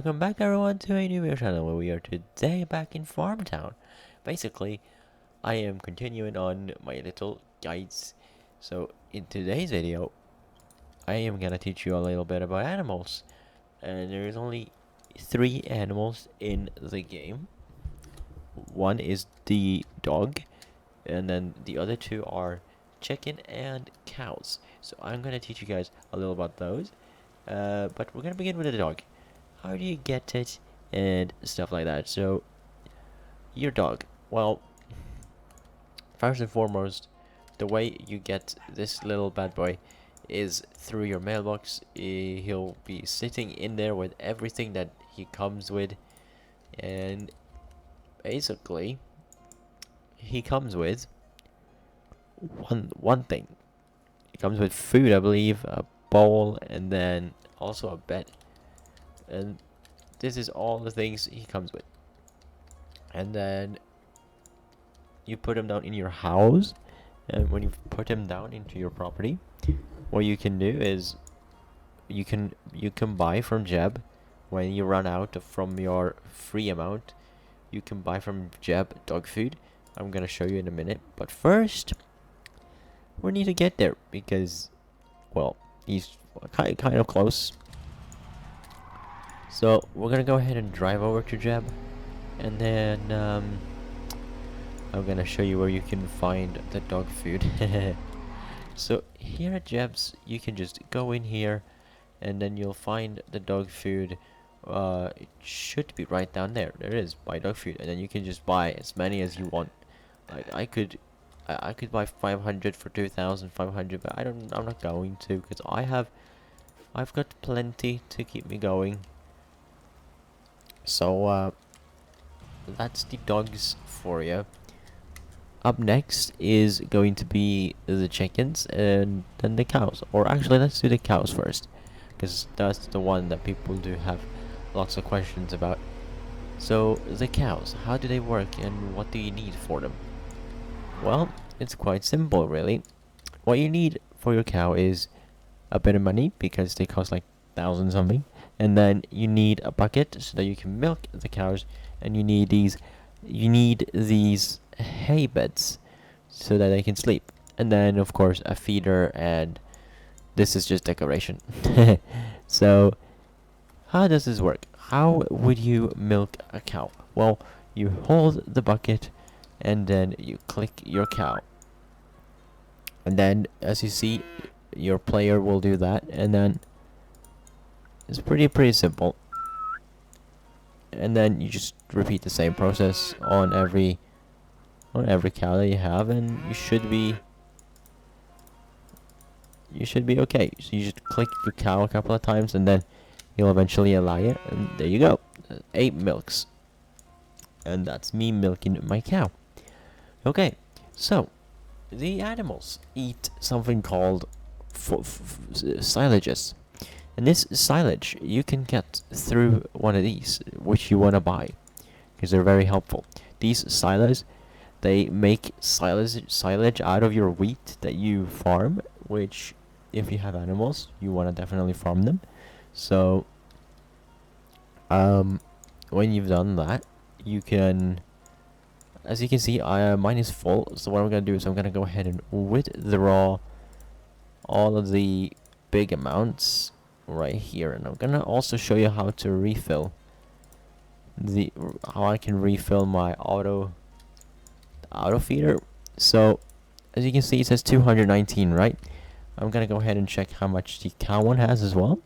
welcome back everyone to a new video channel where we are today back in Farmtown. Basically, I am continuing on my little guides. So in today's video, I am gonna teach you a little bit about animals. And there is only 3 animals in the game. One is the dog, and then the other 2 are chicken and cows. So I'm gonna teach you guys a little about those. But we're gonna begin with the dog. How do you get it and stuff like that? So your dog, well, first and foremost, the way you get this little bad boy is through your mailbox. He'll be sitting in there with everything that he comes with, and basically he comes with one thing. He comes with food, I believe, a bowl, and then also a bed. And this is all the things he comes with. And then you put him down in your house, and when you put him down into your property, what you can do is you can buy from Jeb. When you run out from your free amount, you can buy from Jeb dog food. I'm gonna show you in a minute, but first we need to get there because, well, he's kind of close. So we're gonna go ahead and drive over to Jeb, and then I'm gonna show you where you can find the dog food. So here at Jeb's, you can just go in here, and then you'll find the dog food. It should be right down there. There it is, buy dog food, and then you can just buy as many as you want. Like I could buy 500 for 2,500, but I'm not going to, because I've got plenty to keep me going. So that's the dogs for you. Up next is going to be the chickens and then the cows. Or actually, let's do the cows first, because that's the one that people do have lots of questions about. So the cows, how do they work and what do you need for them? Well, it's quite simple really. What you need for your cow is a bit of money, because they cost like 1,000 something. And then you need a bucket so that you can milk the cows, and you need these hay beds so that they can sleep, and then of course a feeder, and this is just decoration. So how does this work? How would you milk a cow? Well, you hold the bucket and then you click your cow, and then as you see, your player will do that, and then it's pretty simple. And then you just repeat the same process on every cow that you have, and you should be okay. So you just click your cow a couple of times, and then you'll eventually allow it, and there you go. 8 milks. And that's me milking my cow. Okay, so the animals eat something called silages. And this silage you can get through one of these, which you want to buy, because they're very helpful. These silos, they make silage out of your wheat that you farm, which if you have animals, you want to definitely farm them. So when you've done that, you can, as you can see, mine is full. So what I'm going to do is I'm going to go ahead and withdraw all of the big amounts right here, and I'm gonna also show you how to refill how I can refill my auto feeder. So as you can see, it says 219, right? I'm gonna go ahead and check how much the cow one has as well,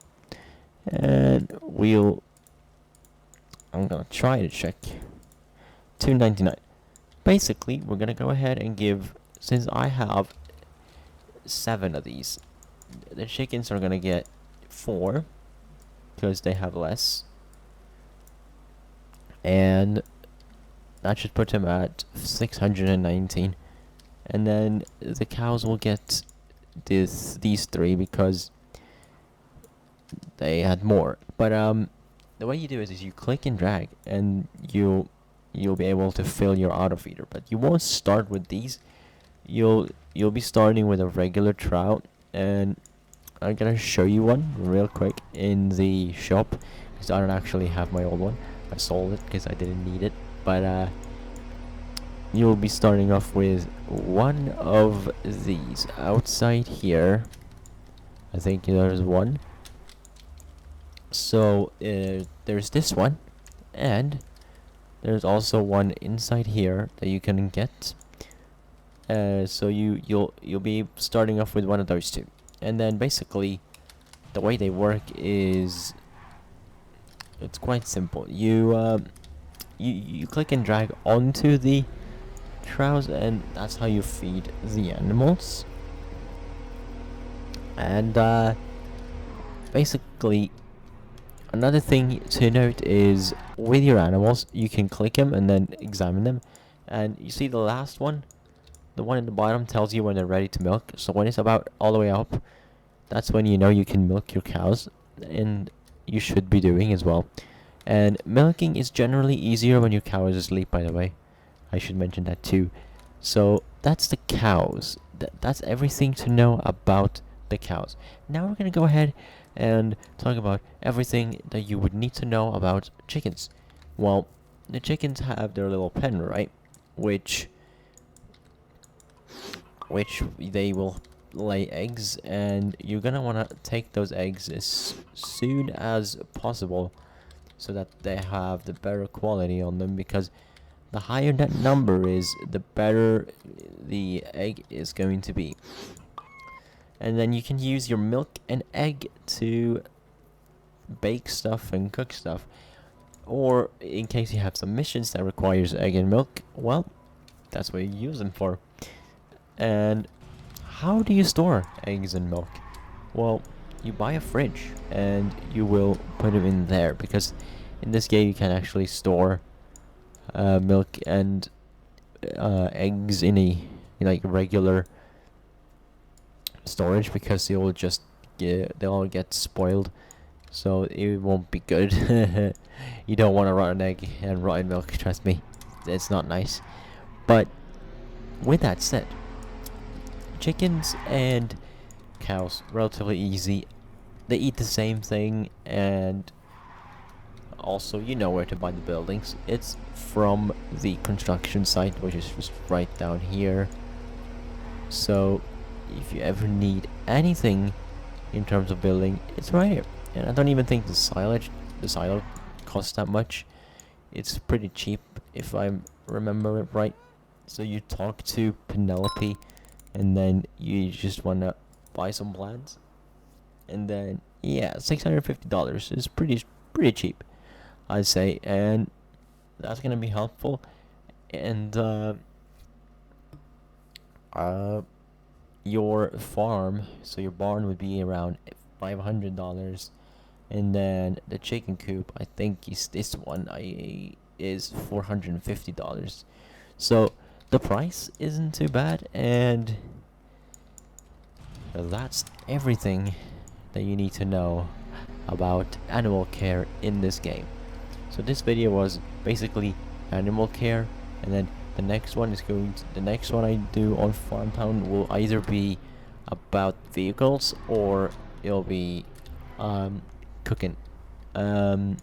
and I'm gonna try to check 299. Basically, we're gonna go ahead and give, since I have 7 of these, the chickens are gonna get 4 because they have less, and that should put them at 619. And then the cows will get these 3 because they had more. But the way you do it is you click and drag, and you'll be able to fill your auto feeder. But you won't start with these. You'll be starting with a regular trout, and I'm gonna show you one real quick in the shop, because I don't actually have my old one. I sold it because I didn't need it. But you'll be starting off with one of these outside here. I think there's one. So there's this one, and there's also one inside here that you can get. So you'll be starting off with one of those two, and then basically the way they work is it's quite simple. You click and drag onto the troughs, and that's how you feed the animals. And basically, another thing to note is with your animals, you can click them and then examine them. And you see the last one, the one at the bottom tells you when they're ready to milk. So when it's about all the way up, that's when you know you can milk your cows, and you should be doing as well. And milking is generally easier when your cow is asleep, by the way. I should mention that too. So that's the cows. That's everything to know about the cows. Now we're gonna go ahead and talk about everything that you would need to know about chickens. Well, the chickens have their little pen, right? Which they will lay eggs, and you're gonna wanna take those eggs as soon as possible so that they have the better quality on them, because the higher that number is, the better the egg is going to be. And then you can use your milk and egg to bake stuff and cook stuff. Or in case you have some missions that requires egg and milk, well, that's what you use them for. And how do you store eggs and milk? Well, you buy a fridge and you will put them in there, because in this game you can actually store milk and eggs in a regular storage, because they'll get spoiled, so it won't be good. You don't want a rotten egg and rotten milk, trust me, it's not nice. But with that said, chickens and cows, relatively easy. They eat the same thing, and also you know where to buy the buildings. It's from the construction site, which is just right down here. So if you ever need anything in terms of building, it's right here. And I don't even think the silo costs that much. It's pretty cheap if I remember it right. So you talk to Penelope, and then you just wanna buy some plants, and then yeah, $650 is pretty cheap, I'd say, and that's gonna be helpful. And your farm, so your barn would be around $500, and then the chicken coop, I think is this one, is $450. So the price isn't too bad, and that's everything that you need to know about animal care in this game. So this video was basically animal care, and then the next one I do on Farmtown will either be about vehicles, or it'll be cooking. But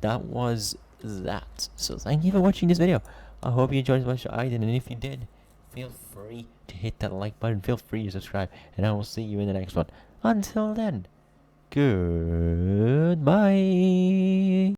that was that. So thank you for watching this video. I hope you enjoyed as much as I did, and if you did, feel free to hit that like button, feel free to subscribe, and I will see you in the next one. Until then, goodbye.